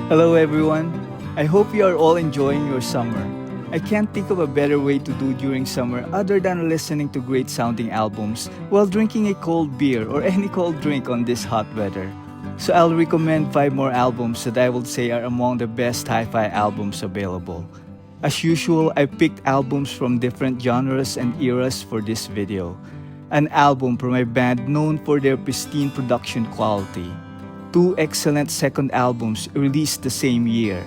Hello everyone. I hope you are all enjoying your summer. I can't think of a better way to do during summer other than listening to great sounding albums while drinking a cold beer or any cold drink on this hot weather. So I'll recommend 5 more albums that I would say are among the best hi-fi albums available. As usual, I picked albums from different genres and eras for this video. An album from a band known for their pristine production quality. 2 excellent second albums released the same year,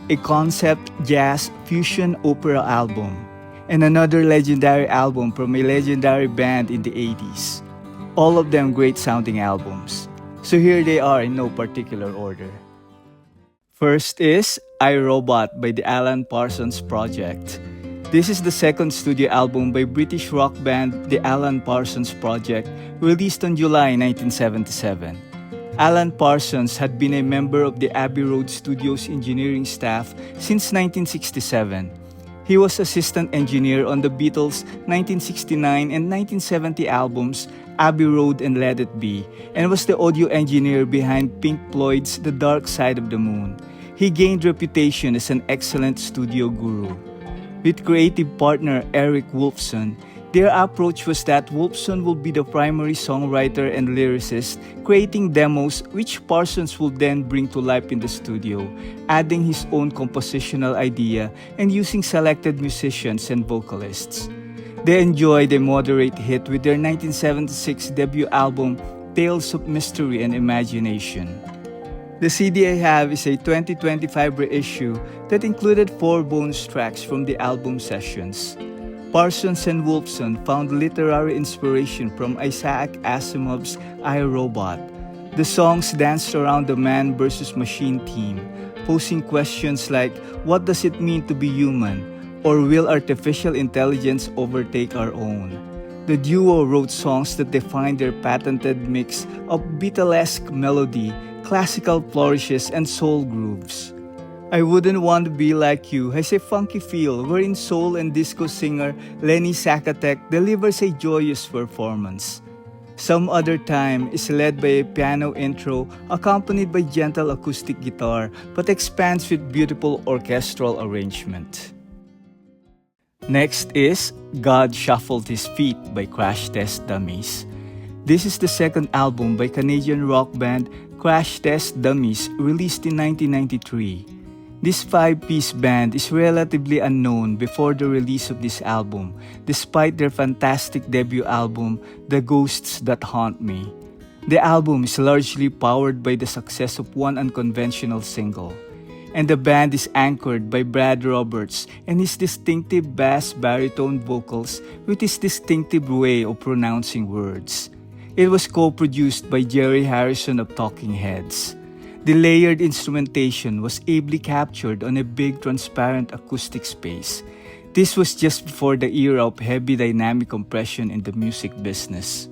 a concept jazz fusion opera album, and another legendary album from a legendary band in the 80s. All of them great sounding albums. So here they are in no particular order. First is I, Robot by the Alan Parsons Project. This is the second studio album by British rock band The Alan Parsons Project, released on July 1977. Alan Parsons had been a member of the Abbey Road Studios engineering staff since 1967. He was assistant engineer on the Beatles' 1969 and 1970 albums Abbey Road and Let It Be, and was the audio engineer behind Pink Floyd's The Dark Side of the Moon. He gained reputation as an excellent studio guru. With creative partner Eric Wolfson, their approach was that Wolfson will be the primary songwriter and lyricist, creating demos which Parsons will then bring to life in the studio, adding his own compositional idea and using selected musicians and vocalists. They enjoyed a moderate hit with their 1976 debut album, Tales of Mystery and Imagination. The CD I have is a 2025 reissue that included 4 bonus tracks from the album sessions. Parsons and Wolfson found literary inspiration from Isaac Asimov's I, Robot. The songs danced around the man versus machine theme, posing questions like, what does it mean to be human? Or will artificial intelligence overtake our own? The duo wrote songs that defined their patented mix of Beatlesque melody, classical flourishes, and soul grooves. I Wouldn't Want to Be Like You has a funky feel wherein soul and disco singer Lenny Sakatek delivers a joyous performance. Some Other Time is led by a piano intro accompanied by gentle acoustic guitar but expands with beautiful orchestral arrangement. Next is God Shuffled His Feet by Crash Test Dummies. This is the second album by Canadian rock band Crash Test Dummies, released in 1993. This 5-piece band is relatively unknown before the release of this album, despite their fantastic debut album, The Ghosts That Haunt Me. The album is largely powered by the success of one unconventional single, and the band is anchored by Brad Roberts and his distinctive bass baritone vocals with his distinctive way of pronouncing words. It was co-produced by Jerry Harrison of Talking Heads. The layered instrumentation was ably captured on a big transparent acoustic space. This was just before the era of heavy dynamic compression in the music business.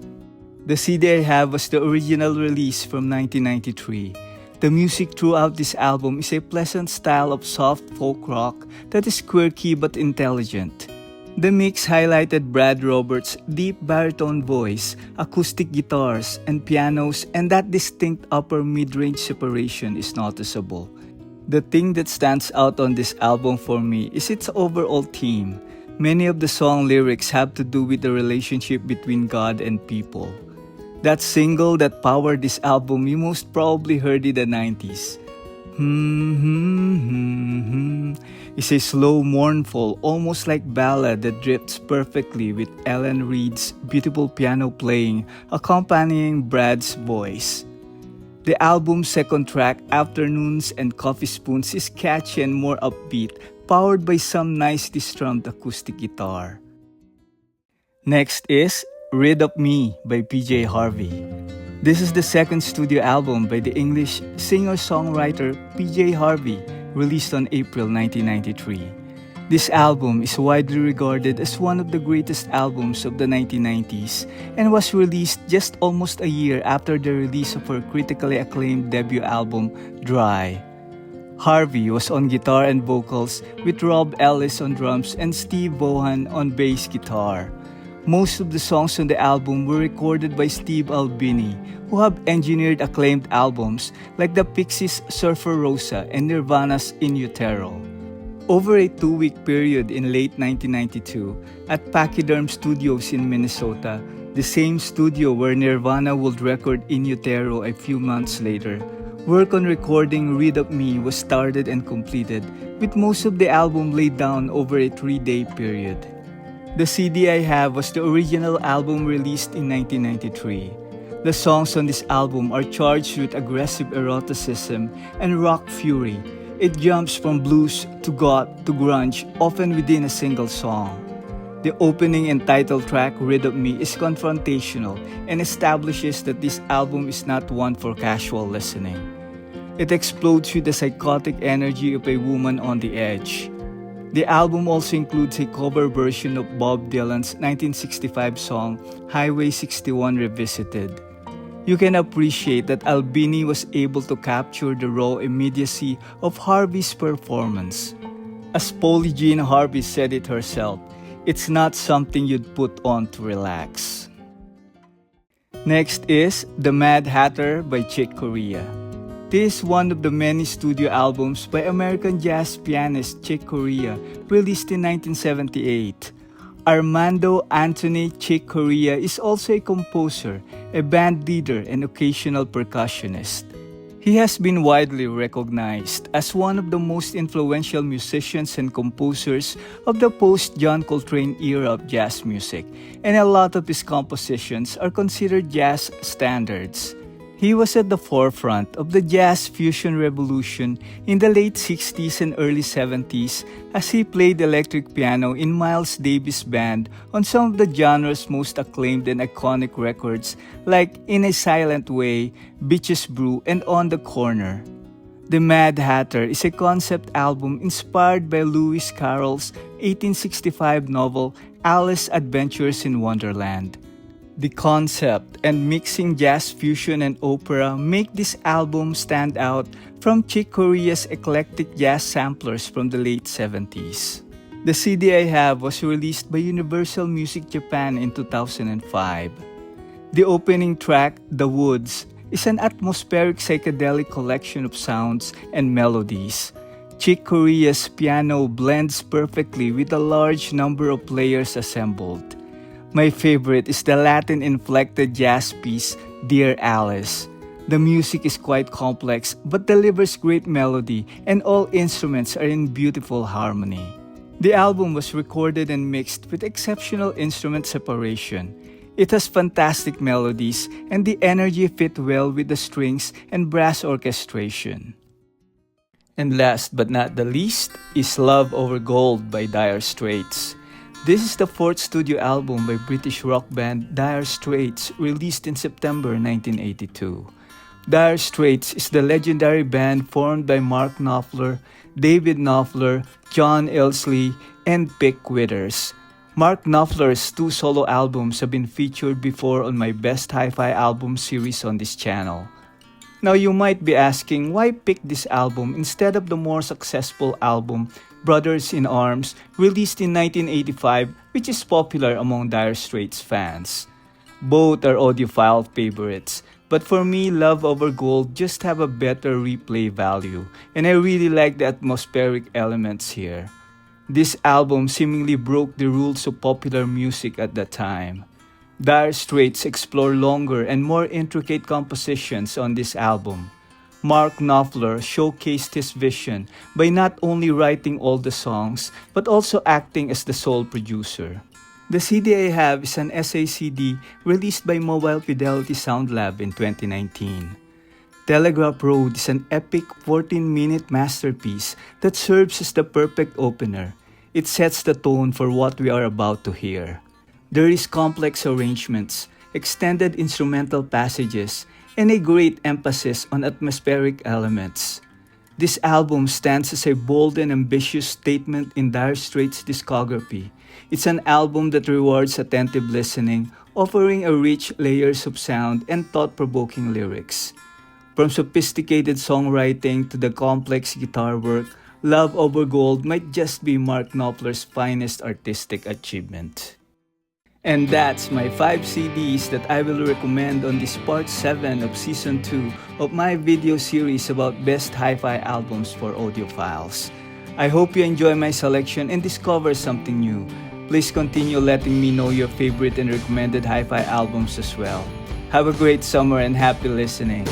The CD I have was the original release from 1993. The music throughout this album is a pleasant style of soft folk rock that is quirky but intelligent. The mix highlighted Brad Roberts' deep baritone voice, acoustic guitars, and pianos, and that distinct upper mid-range separation is noticeable. The thing that stands out on this album for me is its overall theme. Many of the song lyrics have to do with the relationship between God and people. That single that powered this album you most probably heard in the 90s. Is a slow, mournful, almost like ballad that drifts perfectly with Ellen Reid's beautiful piano playing accompanying Brad's voice. The album's second track, Afternoons and Coffee Spoons, is catchy and more upbeat, powered by some nicely strummed acoustic guitar. Next is Rid of Me by PJ Harvey. This is the second studio album by the English singer-songwriter PJ Harvey, released on April 1993. This album is widely regarded as one of the greatest albums of the 1990s and was released just almost a year after the release of her critically acclaimed debut album, Dry. Harvey was on guitar and vocals with Rob Ellis on drums and Steve Vaughan on bass guitar. Most of the songs on the album were recorded by Steve Albini, who have engineered acclaimed albums like the Pixies' Surfer Rosa and Nirvana's In Utero. Over a 2-week period in late 1992, at Pachyderm Studios in Minnesota, the same studio where Nirvana would record In Utero a few months later, work on recording Read Up Me was started and completed, with most of the album laid down over a 3-day period. The CD I have was the original album released in 1993. The songs on this album are charged with aggressive eroticism and rock fury. It jumps from blues to goth to grunge, often within a single song. The opening and title track, Read Up Me, is confrontational and establishes that this album is not one for casual listening. It explodes with the psychotic energy of a woman on the edge. The album also includes a cover version of Bob Dylan's 1965 song, Highway 61 Revisited. You can appreciate that Albini was able to capture the raw immediacy of Harvey's performance. As PJ Harvey said it herself, it's not something you'd put on to relax. Next is The Mad Hatter by Chick Corea. This is one of the many studio albums by American jazz pianist Chick Corea, released in 1978. Armando Anthony Chick Corea is also a composer, a band leader, and occasional percussionist. He has been widely recognized as one of the most influential musicians and composers of the post-John Coltrane era of jazz music, and a lot of his compositions are considered jazz standards. He was at the forefront of the jazz fusion revolution in the late 60s and early 70s as he played electric piano in Miles Davis' band on some of the genre's most acclaimed and iconic records like In a Silent Way, Bitches Brew, and On the Corner. The Mad Hatter is a concept album inspired by Lewis Carroll's 1865 novel Alice's Adventures in Wonderland. The concept and mixing jazz fusion and opera make this album stand out from Chick Corea's eclectic jazz samplers from the late 70s. The CD I have was released by Universal Music Japan in 2005. The opening track, The Woods, is an atmospheric psychedelic collection of sounds and melodies. Chick Corea's piano blends perfectly with a large number of players assembled. My favorite is the Latin-inflected jazz piece, Dear Alice. The music is quite complex but delivers great melody, and all instruments are in beautiful harmony. The album was recorded and mixed with exceptional instrument separation. It has fantastic melodies, and the energy fit well with the strings and brass orchestration. And last but not the least is Love Over Gold by Dire Straits. This is the fourth studio album by British rock band Dire Straits, released in September 1982. Dire Straits is the legendary band formed by Mark Knopfler, David Knopfler, John Ilsley, and Pick Withers. Mark Knopfler's 2 solo albums have been featured before on my Best Hi-Fi Album series on this channel. Now you might be asking why pick this album instead of the more successful album Brothers in Arms, released in 1985, which is popular among Dire Straits fans. Both are audiophile favorites, but for me, Love Over Gold just have a better replay value, and I really like the atmospheric elements here. This album seemingly broke the rules of popular music at the time. Dire Straits explore longer and more intricate compositions on this album. Mark Knopfler showcased his vision by not only writing all the songs, but also acting as the sole producer. The CD I have is an SACD released by Mobile Fidelity Sound Lab in 2019. Telegraph Road is an epic 14-minute masterpiece that serves as the perfect opener. It sets the tone for what we are about to hear. There is complex arrangements, extended instrumental passages, and a great emphasis on atmospheric elements. This album stands as a bold and ambitious statement in Dire Straits' discography. It's an album that rewards attentive listening, offering a rich layers of sound and thought-provoking lyrics. From sophisticated songwriting to the complex guitar work, Love Over Gold might just be Mark Knopfler's finest artistic achievement. And that's my 5 CDs that I will recommend on this part 7 of season 2 of my video series about best hi-fi albums for audiophiles. I hope you enjoy my selection and discover something new. Please continue letting me know your favorite and recommended hi-fi albums as well. Have a great summer and happy listening.